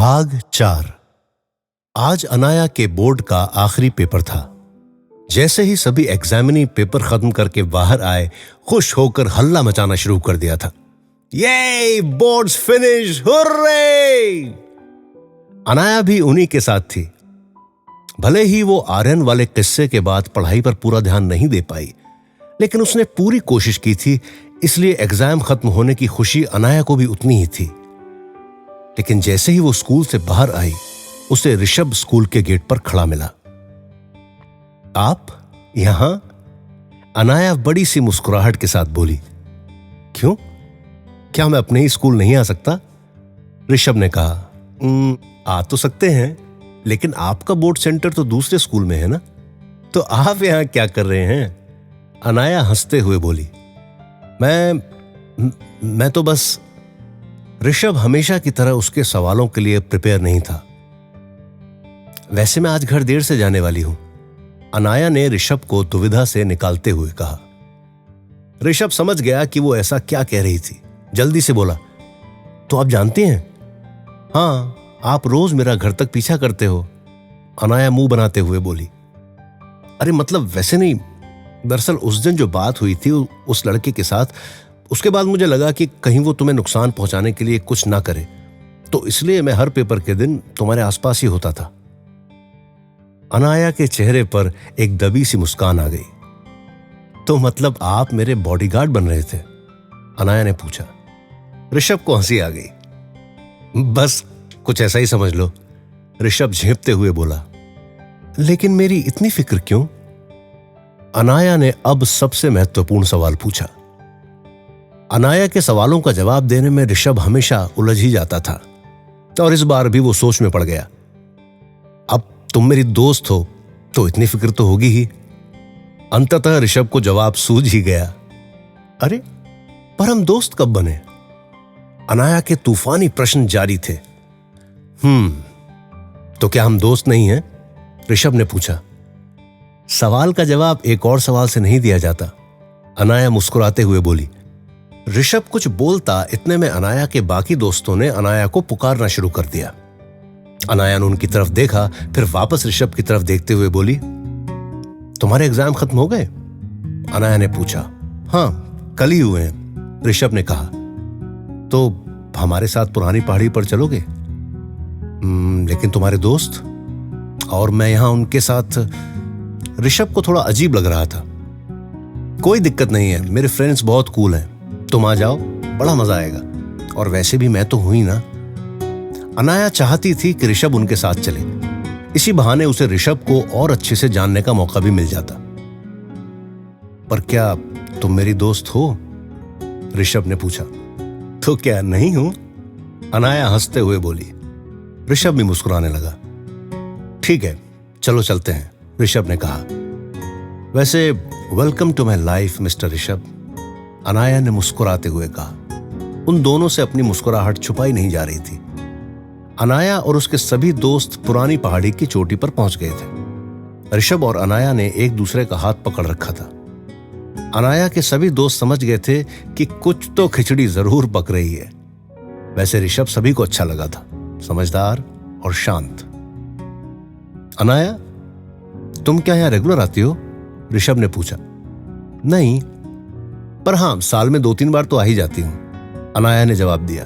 भाग 4। आज अनाया के बोर्ड का आखिरी पेपर था। जैसे ही सभी एग्जामिनी पेपर खत्म करके बाहर आए, खुश होकर हल्ला मचाना शुरू कर दिया था। ये बोर्ड्स फिनिश, हुर्रे! अनाया भी उन्हीं के साथ थी। भले ही वो आर्यन वाले किस्से के बाद पढ़ाई पर पूरा ध्यान नहीं दे पाई, लेकिन उसने पूरी कोशिश की थी, इसलिए एग्जाम खत्म होने की खुशी अनाया को भी उतनी ही थी। लेकिन जैसे ही वो स्कूल से बाहर आई, उसे ऋषभ स्कूल के गेट पर खड़ा मिला। आप यहां? अनाया बड़ी सी मुस्कुराहट के साथ बोली। क्यों? क्या मैं अपने ही स्कूल नहीं आ सकता? ऋषभ ने कहा, आ तो सकते हैं, लेकिन आपका बोर्ड सेंटर तो दूसरे स्कूल में है ना, तो आप यहां क्या कर रहे हैं? अनाया हंसते हुए बोली, मैं तो बस। ऋषभ हमेशा की तरह उसके सवालों के लिए प्रिपेयर नहीं था। वैसे मैं आज घर देर से जाने वाली हूं, अनाया ने ऋषभ को दुविधा से निकालते हुए कहा। ऋषभ समझ गया कि वो ऐसा क्या कह रही थी। जल्दी से बोला, तो आप जानते हैं? हां, आप रोज मेरा घर तक पीछा करते हो, अनाया मुंह बनाते हुए बोली। अरे मतलब वैसे नहीं, दरअसल उस दिन जो बात हुई थी उस लड़के के साथ, उसके बाद मुझे लगा कि कहीं वो तुम्हें नुकसान पहुंचाने के लिए कुछ ना करे, तो इसलिए मैं हर पेपर के दिन तुम्हारे आसपास ही होता था। अनाया के चेहरे पर एक दबी सी मुस्कान आ गई। तो मतलब आप मेरे बॉडीगार्ड बन रहे थे? अनाया ने पूछा। ऋषभ को हंसी आ गई। बस कुछ ऐसा ही समझ लो, ऋषभ झेंपते हुए बोला। लेकिन मेरी इतनी फिक्र क्यों? अनाया ने अब सबसे महत्वपूर्ण सवाल पूछा। अनाया के सवालों का जवाब देने में ऋषभ हमेशा उलझ ही जाता था, और इस बार भी वो सोच में पड़ गया। अब तुम मेरी दोस्त हो तो इतनी फिक्र तो होगी ही। अंततः ऋषभ को जवाब सूझ ही गया। अरे पर हम दोस्त कब बने? अनाया के तूफानी प्रश्न जारी थे। तो क्या हम दोस्त नहीं हैं? ऋषभ ने पूछा। सवाल का जवाब एक और सवाल से नहीं दिया जाता, अनाया मुस्कुराते हुए बोली। ऋषभ कुछ बोलता, इतने में अनाया के बाकी दोस्तों ने अनाया को पुकारना शुरू कर दिया। अनाया ने उनकी तरफ देखा, फिर वापस ऋषभ की तरफ देखते हुए बोली, तुम्हारे एग्जाम खत्म हो गए? अनाया ने पूछा। हां, कल ही हुए हैं, ऋषभ ने कहा। तो हमारे साथ पुरानी पहाड़ी पर चलोगे? लेकिन तुम्हारे दोस्त और मैं यहां उनके साथ। ऋषभ को थोड़ा अजीब लग रहा था। कोई दिक्कत नहीं है, मेरे फ्रेंड्स बहुत कूल हैं, तुम आ जाओ, बड़ा मजा आएगा, और वैसे भी मैं तो हुई ना। अनाया चाहती थी कि ऋषभ उनके साथ चले, इसी बहाने उसे ऋषभ को और अच्छे से जानने का मौका भी मिल जाता। पर क्या तुम मेरी दोस्त हो? ऋषभ ने पूछा। तो क्या नहीं हूं? अनाया हंसते हुए बोली। ऋषभ भी मुस्कुराने लगा। ठीक है, चलो चलते हैं, ऋषभ ने कहा। वैसे welcome to my life mister Rishabh, Anaya ने मुस्कुराते हुए कहा। उन दोनों से अपनी मुस्कुराहट छुपाई नहीं जा रही थी। अनाया और उसके सभी दोस्त पुरानी पहाड़ी की चोटी पर पहुंच गए थे। ऋषभ और अनाया ने एक दूसरे का हाथ पकड़ रखा था। अनाया के सभी दोस्त समझ गए थे कि कुछ तो खिचड़ी जरूर पक रही है। वैसे ऋषभ सभी को अच्छा लगा था, समझदार और शांत। अनाया, तुम क्या यहां रेगुलर आती हो? ऋषभ ने पूछा। नहीं, पर हां, साल में 2-3 बार तो आ ही जाती हूं, अनाया ने जवाब दिया।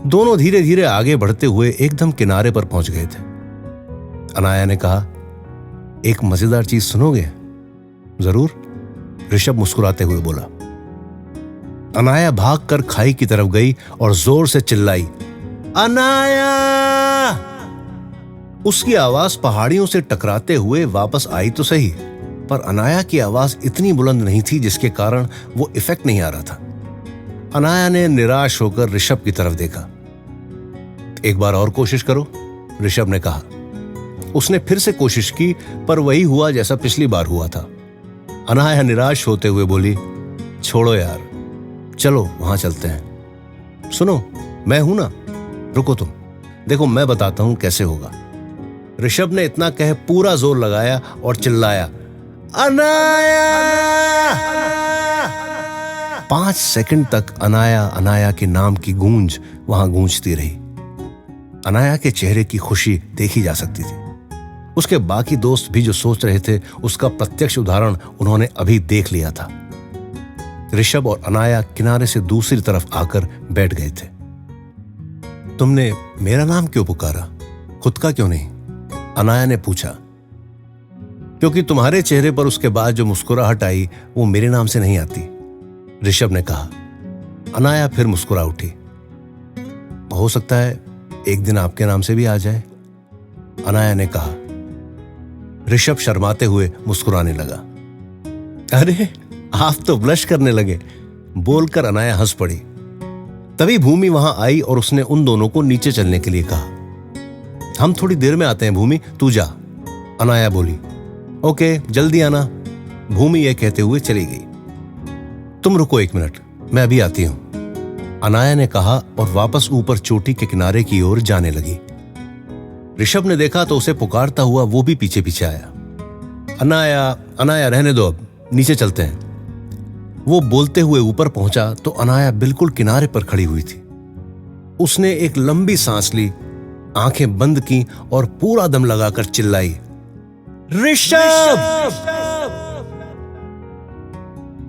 दोनों धीरे धीरे आगे बढ़ते हुए एकदम किनारे पर पहुंच गए थे। अनाया ने कहा, एक मजेदार चीज सुनोगे? जरूर, ऋषभ मुस्कुराते हुए बोला। अनाया भागकर खाई की तरफ गई और जोर से चिल्लाई, अनाया! उसकी आवाज पहाड़ियों से टकराते हुए वापस आई तो सही, पर अनाया की आवाज इतनी बुलंद नहीं थी जिसके कारण वो इफेक्ट नहीं आ रहा था। अनाया ने निराश होकर ऋषभ की तरफ देखा। एक बार और कोशिश करो, ऋषभ ने कहा। उसने फिर से कोशिश की, पर वही हुआ जैसा पिछली बार हुआ था। अनाया निराश होते हुए बोली, छोड़ो यार, चलो वहां चलते हैं। सुनो, मैं हूं ना, रुको तुम, देखो मैं बताता हूं कैसे होगा। ऋषभ ने इतना कह पूरा जोर लगाया और चिल्लाया, अनाया! 5 सेकंड तक अनाया अनाया के नाम की गूंज वहां गूंजती रही। अनाया के चेहरे की खुशी देखी जा सकती थी। उसके बाकी दोस्त भी जो सोच रहे थे उसका प्रत्यक्ष उदाहरण उन्होंने अभी देख लिया था। ऋषभ और अनाया किनारे से दूसरी तरफ आकर बैठ गए थे। तुमने मेरा नाम क्यों पुकारा, खुद का क्यों नहीं? अनाया ने पूछा। क्योंकि तुम्हारे चेहरे पर उसके बाद जो मुस्कुराहट आई वो मेरे नाम से नहीं आती, ऋषभ ने कहा। अनाया फिर मुस्कुरा उठी। हो सकता है एक दिन आपके नाम से भी आ जाए, अनाया ने कहा। ऋषभ शर्माते हुए मुस्कुराने लगा। अरे आप तो ब्लश करने लगे, बोलकर अनाया हंस पड़ी। तभी भूमि वहां आई और उसने उन दोनों को नीचे चलने के लिए कहा। हम थोड़ी देर में आते हैं भूमि, तू जा, अनाया बोली। ओके, जल्दी आना, भूमि यह कहते हुए चली गई। तुम रुको 1 मिनट, मैं अभी आती हूं, अनाया ने कहा और वापस ऊपर चोटी के किनारे की ओर जाने लगी। ऋषभ ने देखा तो उसे पुकारता हुआ वो भी पीछे पीछे आया। अनाया, अनाया रहने दो, अब नीचे चलते हैं। वो बोलते हुए ऊपर पहुंचा तो अनाया बिल्कुल किनारे पर खड़ी हुई थी। उसने एक लंबी सांस ली, आंखें बंद की और पूरा दम लगाकर चिल्लाई, ऋषभ!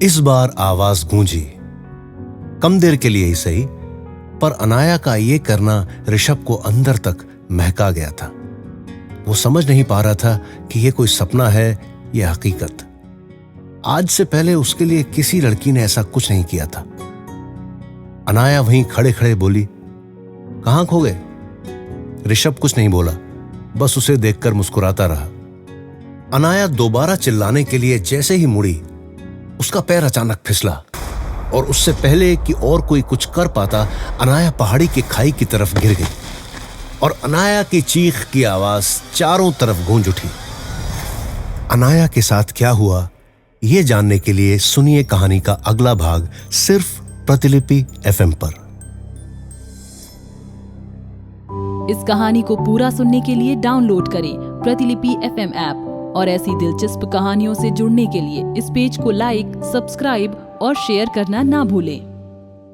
इस बार आवाज गूंजी, कम देर के लिए ही सही, पर अनाया का यह करना ऋषभ को अंदर तक महका गया था। वो समझ नहीं पा रहा था कि यह कोई सपना है या हकीकत। आज से पहले उसके लिए किसी लड़की ने ऐसा कुछ नहीं किया था। अनाया वहीं खड़े खड़े बोली, कहां खो गए? ऋषभ कुछ नहीं बोला, बस उसे देखकर मुस्कुराता रहा। अनाया दोबारा चिल्लाने के लिए जैसे ही मुड़ी, उसका पैर अचानक फिसला और उससे पहले कि और कोई कुछ कर पाता, अनाया पहाड़ी की खाई की तरफ गिर गई और अनाया की चीख की आवाज चारों तरफ गूंज उठी। अनाया के साथ क्या हुआ, यह जानने के लिए सुनिए कहानी का अगला भाग सिर्फ प्रतिलिपि FM पर। इस कहानी को पूरा सुनने के लिए डाउनलोड करें प्रतिलिपि FM ऐप और ऐसी दिलचस्प कहानियों से जुड़ने के लिए इस पेज को लाइक, सब्सक्राइब और शेयर करना ना भूलें।